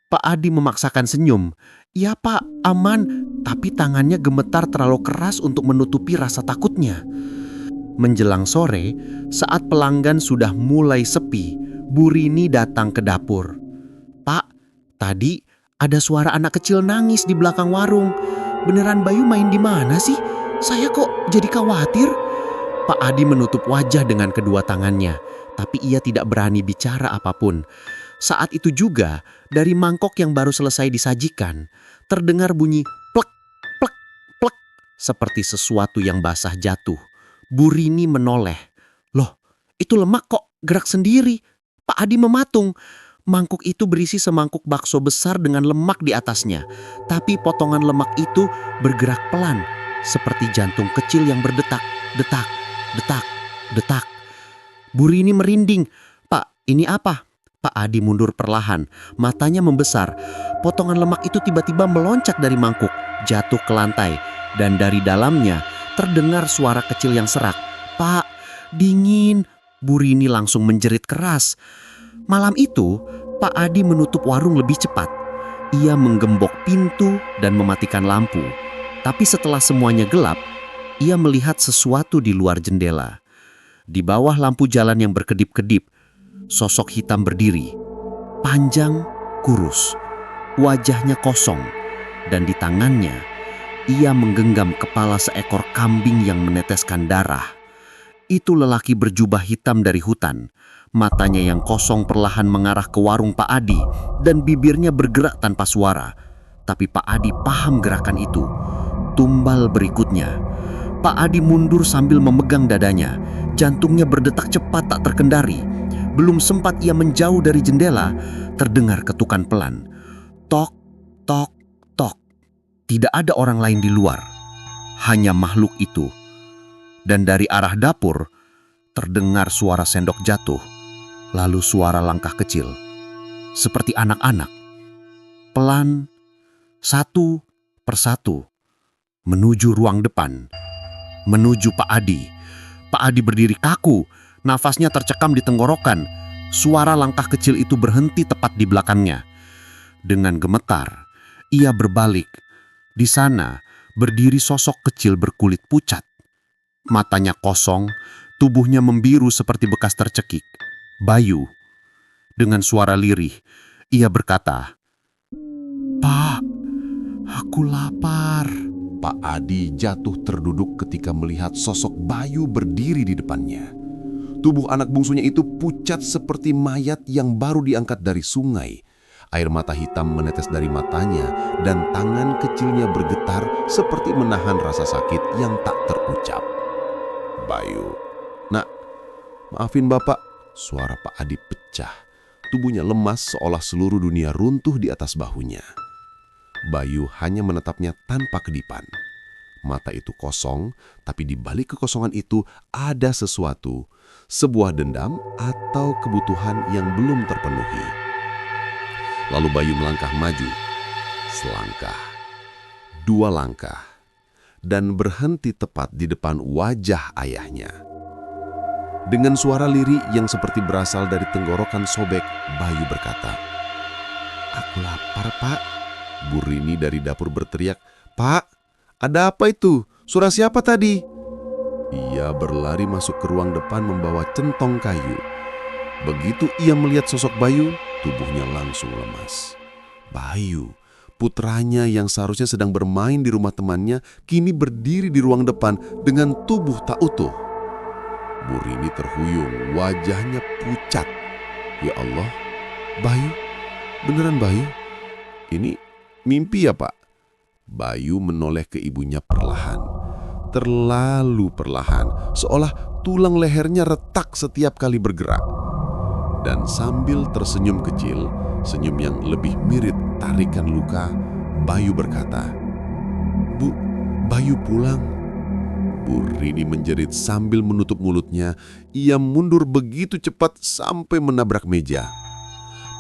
Pak Adi memaksakan senyum. "Ya Pak, aman." Tapi tangannya gemetar terlalu keras untuk menutupi rasa takutnya. Menjelang sore, saat pelanggan sudah mulai sepi, Bu Rini datang ke dapur. "Pak, tadi ada suara anak kecil nangis di belakang warung. Beneran Bayu main di mana sih? Saya kok jadi khawatir." Pak Adi menutup wajah dengan kedua tangannya, tapi ia tidak berani bicara apapun. Saat itu juga, dari mangkok yang baru selesai disajikan, terdengar bunyi plek, plek, plek, seperti sesuatu yang basah jatuh. Bu Rini menoleh. "Loh, itu lemak kok gerak sendiri?" Pak Adi mematung. Mangkuk itu berisi semangkuk bakso besar dengan lemak di atasnya, tapi potongan lemak itu bergerak pelan, seperti jantung kecil yang berdetak, detak, detak, detak. Bu Rini merinding. "Pak, ini apa?" Pak Adi mundur perlahan, matanya membesar. Potongan lemak itu tiba-tiba meloncat dari mangkuk, jatuh ke lantai, dan dari dalamnya terdengar suara kecil yang serak. "Pak, dingin." Bu Rini langsung menjerit keras. Malam itu, Pak Adi menutup warung lebih cepat. Ia menggembok pintu dan mematikan lampu. Tapi setelah semuanya gelap, ia melihat sesuatu di luar jendela. Di bawah lampu jalan yang berkedip-kedip, sosok hitam berdiri, panjang, kurus, wajahnya kosong, dan di tangannya ia menggenggam kepala seekor kambing yang meneteskan darah. Itu lelaki berjubah hitam dari hutan. Matanya yang kosong perlahan mengarah ke warung Pak Adi dan bibirnya bergerak tanpa suara. Tapi Pak Adi paham gerakan itu. Tumbal berikutnya, Pak Adi mundur sambil memegang dadanya. Jantungnya berdetak cepat tak terkendali. Belum sempat ia menjauh dari jendela, terdengar ketukan pelan. Tok, tok, tok. Tidak ada orang lain di luar, hanya makhluk itu. Dan dari arah dapur, terdengar suara sendok jatuh, lalu suara langkah kecil, seperti anak-anak. Pelan, satu persatu, menuju ruang depan, menuju Pak Adi. Pak Adi berdiri kaku, nafasnya tercekam di tenggorokan. Suara langkah kecil itu berhenti tepat di belakangnya. Dengan gemetar, ia berbalik. Di sana, berdiri sosok kecil berkulit pucat. Matanya kosong, tubuhnya membiru seperti bekas tercekik. Bayu. Dengan suara lirih, ia berkata, "Pak, aku lapar." Pak Adi jatuh terduduk ketika melihat sosok Bayu berdiri di depannya. Tubuh anak bungsunya itu pucat seperti mayat yang baru diangkat dari sungai. Air mata hitam menetes dari matanya dan tangan kecilnya bergetar seperti menahan rasa sakit yang tak terucap. Bayu, "Nak, maafin Bapak." Suara Pak Adi pecah. Tubuhnya lemas seolah seluruh dunia runtuh di atas bahunya. Bayu hanya menatapnya tanpa kedipan. Mata itu kosong, tapi di balik kekosongan itu ada sesuatu, sebuah dendam atau kebutuhan yang belum terpenuhi. Lalu Bayu melangkah maju, selangkah, 2 langkah, dan berhenti tepat di depan wajah ayahnya. Dengan suara lirih yang seperti berasal dari tenggorokan sobek, Bayu berkata, "Aku lapar, Pak." Bu Rini dari dapur berteriak, "Pak, ada apa itu? Suara siapa tadi?" Ia berlari masuk ke ruang depan membawa centong kayu. Begitu ia melihat sosok Bayu, tubuhnya langsung lemas. Bayu, putranya yang seharusnya sedang bermain di rumah temannya, kini berdiri di ruang depan dengan tubuh tak utuh. Bu Rini terhuyung, wajahnya pucat. "Ya Allah, Bayu? Beneran Bayu? Ini mimpi ya, Pak?" Bayu menoleh ke ibunya perlahan. Terlalu perlahan, seolah tulang lehernya retak setiap kali bergerak. Dan sambil tersenyum kecil, senyum yang lebih mirip tarikan luka, Bayu berkata, "Bu, Bayu pulang." Bu Rini menjerit sambil menutup mulutnya. Ia mundur begitu cepat sampai menabrak meja.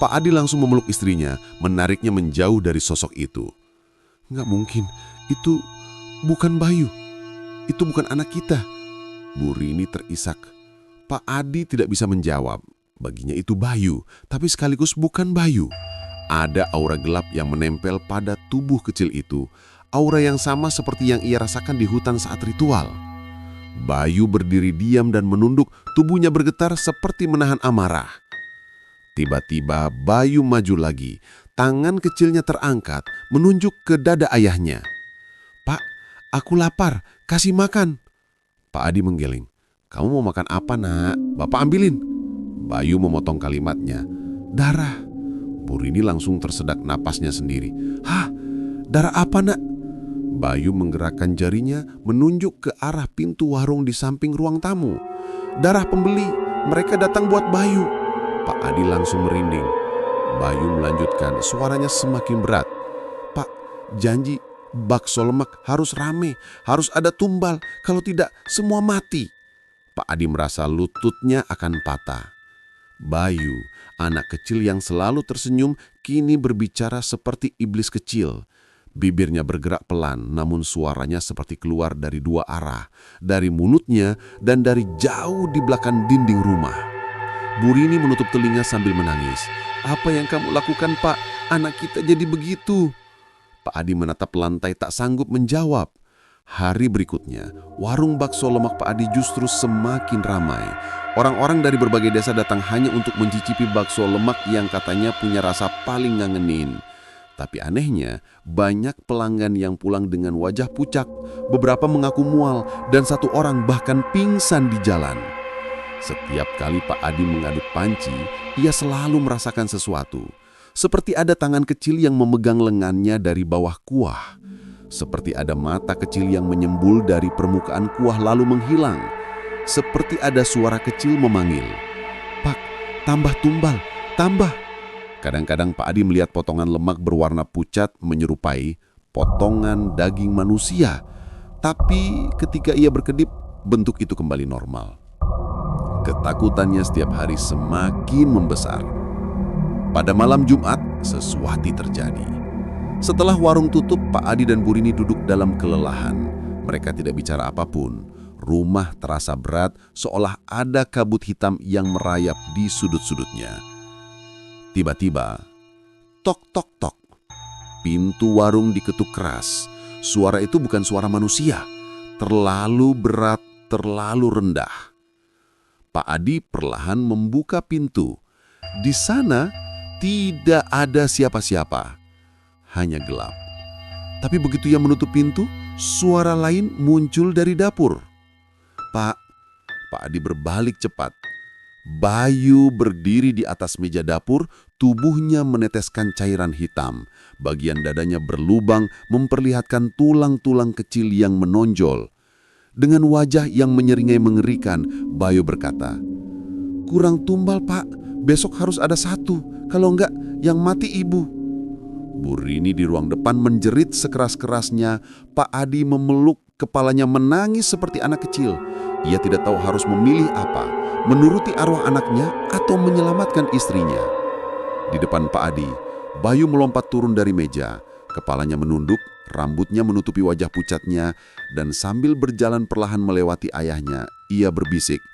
Pak Adi langsung memeluk istrinya, menariknya menjauh dari sosok itu. "Nggak mungkin, itu bukan Bayu. Itu bukan anak kita." Bu Rini terisak. Pak Adi tidak bisa menjawab. Baginya itu Bayu, tapi sekaligus bukan Bayu. Ada aura gelap yang menempel pada tubuh kecil itu. Aura yang sama seperti yang ia rasakan di hutan saat ritual. Bayu berdiri diam dan menunduk, tubuhnya bergetar seperti menahan amarah. Tiba-tiba Bayu maju lagi. Tangan kecilnya terangkat, menunjuk ke dada ayahnya. "Pak, aku lapar, kasih makan." Pak Adi menggeleng. "Kamu mau makan apa, Nak? Bapak ambilin." Bayu memotong kalimatnya. "Darah." Bu Rini langsung tersedak napasnya sendiri. "Hah? Darah apa, Nak?" Bayu menggerakkan jarinya menunjuk ke arah pintu warung di samping ruang tamu. "Darah pembeli, mereka datang buat Bayu." Pak Adi langsung merinding. Bayu melanjutkan, suaranya semakin berat. "Pak, janji bakso lemak harus rame, harus ada tumbal, kalau tidak semua mati." Pak Adi merasa lututnya akan patah. Bayu, anak kecil yang selalu tersenyum, kini berbicara seperti iblis kecil. Bibirnya bergerak pelan, namun suaranya seperti keluar dari 2 arah, dari mulutnya dan dari jauh di belakang dinding rumah. Bu Rini menutup telinga sambil menangis. "Apa yang kamu lakukan, Pak? Anak kita jadi begitu." Pak Adi menatap lantai tak sanggup menjawab. Hari berikutnya, warung bakso lemak Pak Adi justru semakin ramai. Orang-orang dari berbagai desa datang hanya untuk mencicipi bakso lemak yang katanya punya rasa paling ngangenin. Tapi anehnya, banyak pelanggan yang pulang dengan wajah pucat, beberapa mengaku mual, dan 1 orang bahkan pingsan di jalan. Setiap kali Pak Adi mengaduk panci, ia selalu merasakan sesuatu. Seperti ada tangan kecil yang memegang lengannya dari bawah kuah. Seperti ada mata kecil yang menyembul dari permukaan kuah lalu menghilang. Seperti ada suara kecil memanggil, "Pak, tambah tumbal, tambah." Kadang-kadang Pak Adi melihat potongan lemak berwarna pucat menyerupai potongan daging manusia. Tapi ketika ia berkedip, bentuk itu kembali normal. Ketakutannya setiap hari semakin membesar. Pada malam Jumat, sesuatu terjadi. Setelah warung tutup, Pak Adi dan Bu Rini duduk dalam kelelahan. Mereka tidak bicara apapun. Rumah terasa berat, seolah ada kabut hitam yang merayap di sudut-sudutnya. Tiba-tiba, tok tok tok. Pintu warung diketuk keras. Suara itu bukan suara manusia. Terlalu berat, terlalu rendah. Pak Adi perlahan membuka pintu. Di sana tidak ada siapa-siapa. Hanya gelap. Tapi begitu ia menutup pintu, suara lain muncul dari dapur. "Pak." Pak Adi berbalik cepat. Bayu berdiri di atas meja dapur, tubuhnya meneteskan cairan hitam. Bagian dadanya berlubang memperlihatkan tulang-tulang kecil yang menonjol. Dengan wajah yang menyeringai mengerikan, Bayu berkata, "Kurang tumbal, Pak. Besok harus ada satu. Kalau enggak, yang mati ibu." Bu Rini di ruang depan menjerit sekeras-kerasnya. Pak Adi memeluk kepalanya menangis seperti anak kecil. Ia tidak tahu harus memilih apa, menuruti arwah anaknya atau menyelamatkan istrinya. Di depan Pak Adi, Bayu melompat turun dari meja. Kepalanya menunduk, rambutnya menutupi wajah pucatnya, dan sambil berjalan perlahan melewati ayahnya, ia berbisik,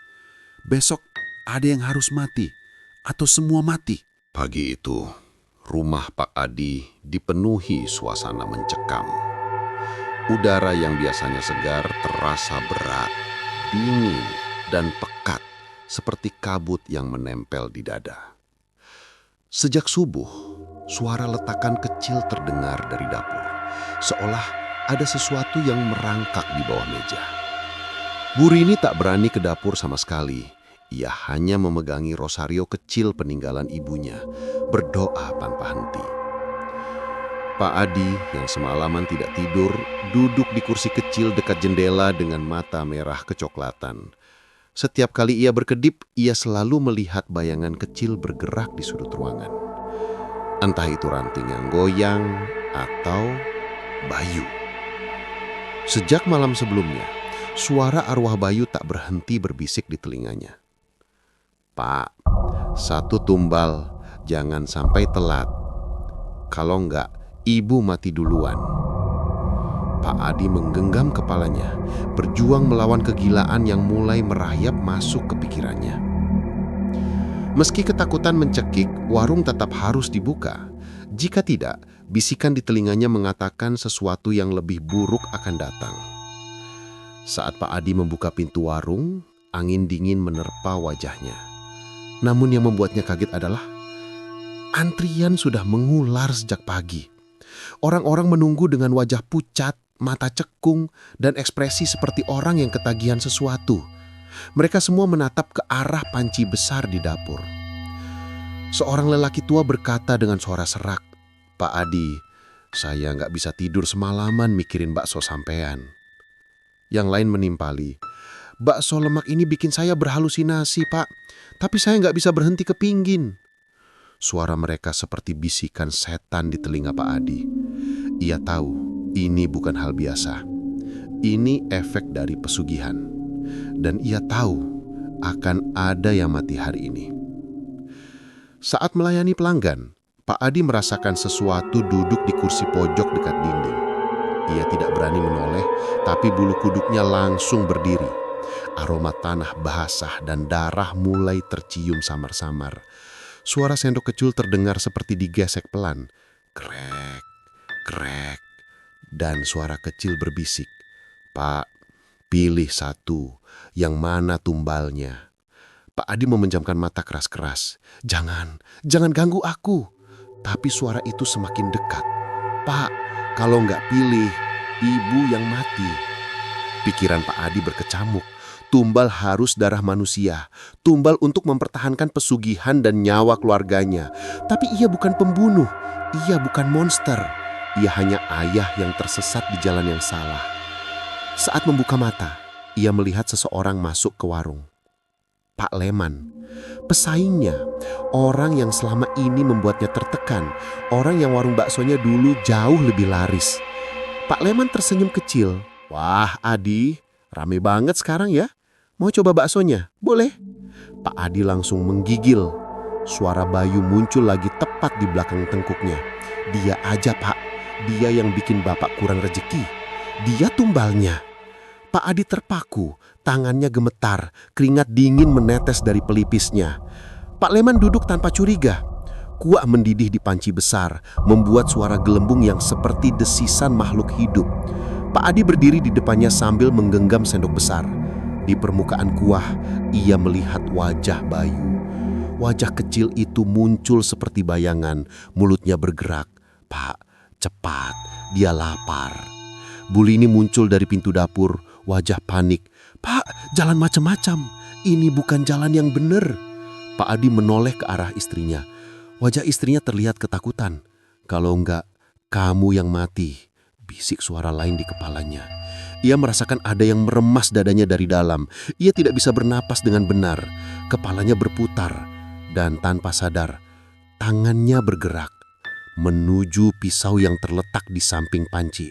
"Besok ada yang harus mati, atau semua mati." Pagi itu, rumah Pak Adi dipenuhi suasana mencekam. Udara yang biasanya segar terasa berat, dingin, dan pekat seperti kabut yang menempel di dada. Sejak subuh, suara letakan kecil terdengar dari dapur, seolah ada sesuatu yang merangkak di bawah meja. Bu Rini tak berani ke dapur sama sekali. Ia hanya memegangi rosario kecil peninggalan ibunya, berdoa tanpa henti. Pak Adi yang semalaman tidak tidur, duduk di kursi kecil dekat jendela dengan mata merah kecoklatan. Setiap kali ia berkedip, ia selalu melihat bayangan kecil bergerak di sudut ruangan. Entah itu ranting yang goyang atau Bayu. Sejak malam sebelumnya, suara arwah Bayu tak berhenti berbisik di telinganya. "Pak, satu tumbal, jangan sampai telat. Kalau enggak, ibu mati duluan." Pak Adi menggenggam kepalanya, berjuang melawan kegilaan yang mulai merayap masuk ke pikirannya. Meski ketakutan mencekik, warung tetap harus dibuka. Jika tidak, bisikan di telinganya mengatakan sesuatu yang lebih buruk akan datang. Saat Pak Adi membuka pintu warung, angin dingin menerpa wajahnya. Namun yang membuatnya kaget adalah antrian sudah mengular sejak pagi. Orang-orang menunggu dengan wajah pucat, mata cekung, dan ekspresi seperti orang yang ketagihan sesuatu. Mereka semua menatap ke arah panci besar di dapur. Seorang lelaki tua berkata dengan suara serak, "Pak Adi, saya nggak bisa tidur semalaman mikirin bakso sampean." Yang lain menimpali, "Bakso lemak ini bikin saya berhalusinasi, Pak. Tapi saya nggak bisa berhenti kepinggin." Suara mereka seperti bisikan setan di telinga Pak Adi. Ia tahu ini bukan hal biasa. Ini efek dari pesugihan. Dan ia tahu akan ada yang mati hari ini. Saat melayani pelanggan, Pak Adi merasakan sesuatu duduk di kursi pojok dekat dinding. Ia tidak berani menoleh, tapi bulu kuduknya langsung berdiri. Aroma tanah basah dan darah mulai tercium samar-samar. Suara sendok kecil terdengar seperti digesek pelan. Krek, krek. Dan suara kecil berbisik, "Pak, pilih satu. Yang mana tumbalnya?" Pak Adi memejamkan mata keras-keras. Jangan ganggu aku." Tapi suara itu semakin dekat. "Pak, kalau nggak pilih, ibu yang mati." Pikiran Pak Adi berkecamuk. Tumbal harus darah manusia. Tumbal untuk mempertahankan pesugihan dan nyawa keluarganya. Tapi ia bukan pembunuh. Ia bukan monster. Ia hanya ayah yang tersesat di jalan yang salah. Saat membuka mata, ia melihat seseorang masuk ke warung. Pak Leman, pesaingnya, orang yang selama ini membuatnya tertekan, orang yang warung baksonya dulu jauh lebih laris. Pak Leman tersenyum kecil. "Wah, Adi, rame banget sekarang ya. Mau coba baksonya? Boleh?" Pak Adi langsung menggigil. Suara Bayu muncul lagi tepat di belakang tengkuknya. "Dia aja, Pak. Dia yang bikin Bapak kurang rezeki. Dia tumbalnya." Pak Adi terpaku, tangannya gemetar, keringat dingin menetes dari pelipisnya. Pak Leman duduk tanpa curiga. Kuah mendidih di panci besar, membuat suara gelembung yang seperti desisan makhluk hidup. Pak Adi berdiri di depannya sambil menggenggam sendok besar. Di permukaan kuah, ia melihat wajah Bayu. Wajah kecil itu muncul seperti bayangan, mulutnya bergerak. "Pak, cepat, dia lapar." Bu Rini muncul dari pintu dapur, wajah panik. "Pak, jalan macam-macam. Ini bukan jalan yang benar." Pak Adi menoleh ke arah istrinya. Wajah istrinya terlihat ketakutan. "Kalau enggak, kamu yang mati," bisik suara lain di kepalanya. Ia merasakan ada yang meremas dadanya dari dalam. Ia tidak bisa bernapas dengan benar. Kepalanya berputar dan tanpa sadar, tangannya bergerak menuju pisau yang terletak di samping panci.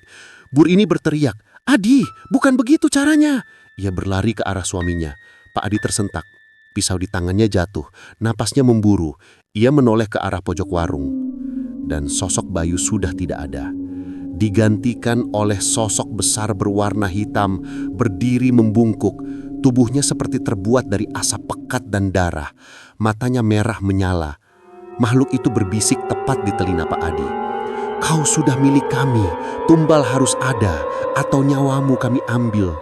Bur ini berteriak, "Adi, bukan begitu caranya!" Ia berlari ke arah suaminya. Pak Adi tersentak. Pisau di tangannya jatuh, napasnya memburu. Ia menoleh ke arah pojok warung. Dan sosok Bayu sudah tidak ada. Digantikan oleh sosok besar berwarna hitam, berdiri membungkuk. Tubuhnya seperti terbuat dari asap pekat dan darah. Matanya merah menyala. Makhluk itu berbisik tepat di telinga Pak Adi. "Kau sudah milik kami, tumbal harus ada, atau nyawamu kami ambil."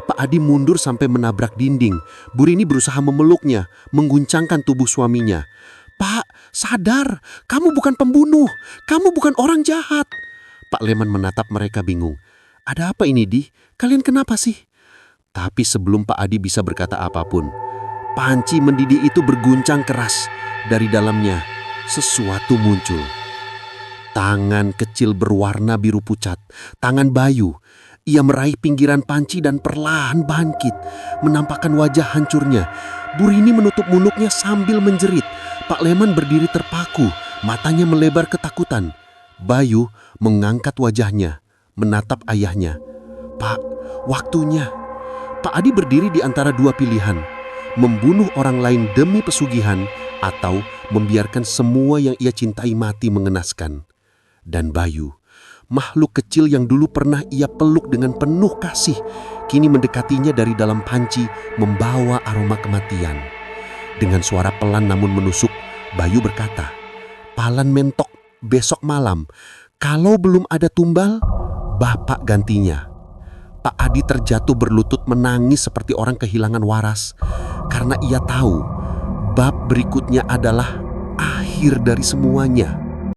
Pak Adi mundur sampai menabrak dinding. Bu Rini berusaha memeluknya, mengguncangkan tubuh suaminya. "Pak, sadar, kamu bukan pembunuh, kamu bukan orang jahat." Pak Leman menatap mereka bingung. "Ada apa ini, Di? Kalian kenapa sih?" Tapi sebelum Pak Adi bisa berkata apapun, panci mendidih itu berguncang keras. Dari dalamnya, sesuatu muncul. Tangan kecil berwarna biru pucat, tangan Bayu. Ia meraih pinggiran panci dan perlahan bangkit, menampakkan wajah hancurnya. Bu Rini menutup mulutnya sambil menjerit. Pak Leman berdiri terpaku, matanya melebar ketakutan. Bayu mengangkat wajahnya, menatap ayahnya. "Pak, waktunya." Pak Adi berdiri di antara dua pilihan, membunuh orang lain demi pesugihan atau membiarkan semua yang ia cintai mati mengenaskan. Dan Bayu, makhluk kecil yang dulu pernah ia peluk dengan penuh kasih, kini mendekatinya dari dalam panci membawa aroma kematian. Dengan suara pelan namun menusuk, Bayu berkata, "Palan mentok besok malam. Kalau belum ada tumbal, Bapak gantinya." Pak Adi terjatuh berlutut menangis seperti orang kehilangan waras. Karena ia tahu, bab berikutnya adalah akhir dari semuanya.